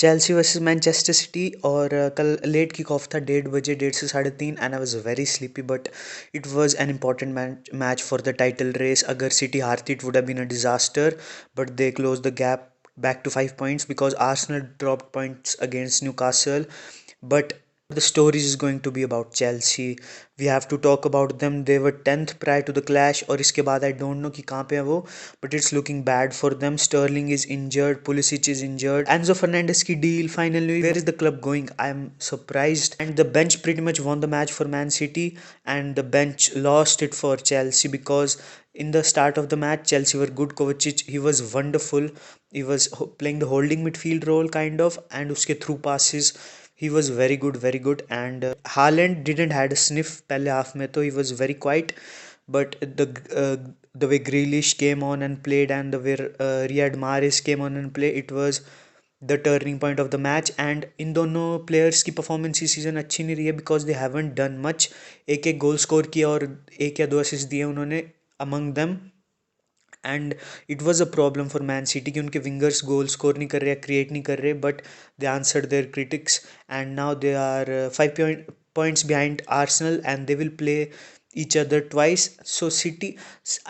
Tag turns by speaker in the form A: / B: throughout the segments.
A: Chelsea versus Manchester city और कल late kick off था 1:30 1:30 से 3:30 and I was very sleepy but it was an important match for the title race. अगर City हारती it would have been a disaster but they close the gap back to 5 points because Arsenal dropped points against Newcastle. But the story is going to be about Chelsea. We have to talk about them. They were 10th prior to the clash और इसके बाद I don't know कि कहाँ पे है वो, but it's looking bad for them. Sterling is injured, Pulisic is injured, Enzo Fernandez की deal finally. Where is the club going? I'm surprised. And the bench pretty much won the match for Man City and the bench lost it for Chelsea because in the start of the match Chelsea were good. Kovacic, he was wonderful. He was playing the holding midfield role kind of, and उसके through passes he was very good. And Haaland didn't had a sniff पहले half में तो he was very quiet. But the way Grealish came on and played and the way Riyad Mahrez came on and played, it was the turning point of the match. And इन दोनों players की performance इस season अच्छी नहीं रही है because they haven't done much. एक एक goal score किया और एक या दो assist दिए उन्होंने among them. And it was a problem for man city कि उनके विंगर्स गोल स्कोर नहीं कर रहे क्रिएट नहीं कर रहे but they answered their critics and now they are 5 points behind Arsenal and they will play each other twice. So City,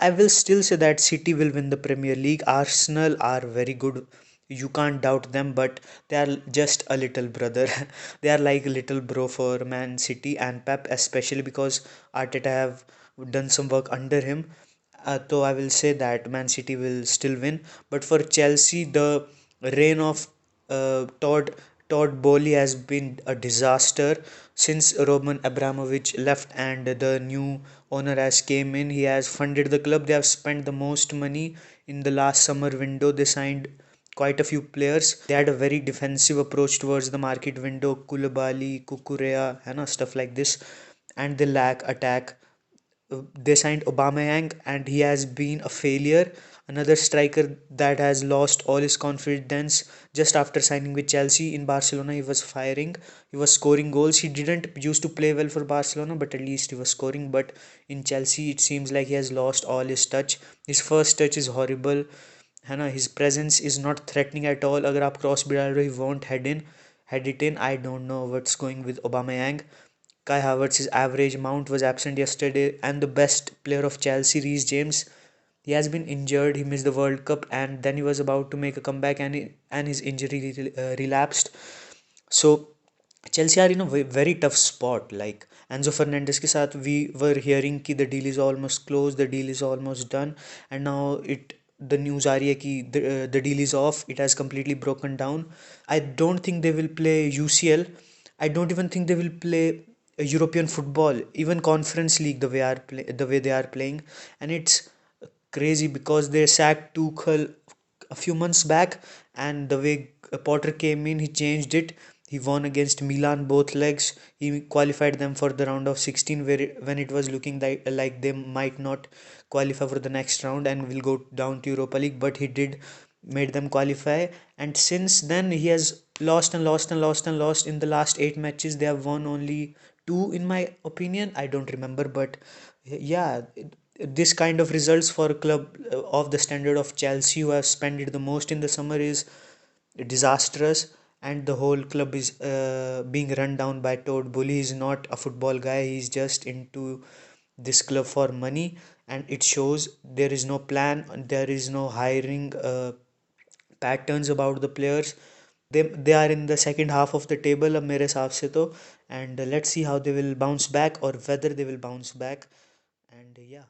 A: I will still say that City will win the Premier League. Arsenal are very good, you can't doubt them, but they are just a little brother. They are like little bro for Man City and Pep, especially because Arteta have done some work under him. So I will say that Man City will still win. But for Chelsea, the reign of Todd Bowley has been a disaster since Roman Abramovich left and the new owner has came in. He has funded the club. They have spent the most money in the last summer window. They signed quite a few players. They had a very defensive approach towards the market window. Koulibaly, Kukurea, stuff like this, and they lack attack. They signed Aubameyang and he has been a failure. Another striker that has lost all his confidence just after signing with Chelsea. In Barcelona, he was firing, he was scoring goals. He didn't used to play well for Barcelona, but at least he was scoring. But in Chelsea, it seems like he has lost all his touch. His first touch is horrible. है ना, his presence is not threatening at all. अगर आप cross भी डाल रहे हो, he won't head it in. I don't know what's going with Aubameyang. Kai Havertz's average Mount was absent yesterday, and the best player of Chelsea, Reece James, he has been injured. He missed the World Cup, and then he was about to make a comeback, and his injury relapsed. So Chelsea are in a very tough spot. Like Enzo Fernandez के साथ we were hearing कि the deal is almost closed, the deal is almost done, and now the news आ रही है कि the deal is off. It has completely broken down. I don't think they will play UCL. I don't even think they will play European football, even Conference League the way they are playing, and it's crazy because they sacked Tuchel a few months back, and the way Potter came in, he changed it. He won against Milan both legs. He qualified them for the round of 16, when it was looking like they might not qualify for the next round and will go down to Europa League, but he did made them qualify. And since then, he has lost and lost and lost and lost. In the last 8 matches, they have won only two, in my opinion. I don't remember, but yeah, this kind of results for a club of the standard of Chelsea, who have spent it the most in the summer, is disastrous. And the whole club is being run down by Todd Bully. He's not a football guy, he's just into this club for money, and it shows. There is no plan, there is no hiring patterns about the players. They are in the second half of the table अब मेरे हिसाब से तो, and let's see how they will bounce back or whether they will bounce back. And yeah.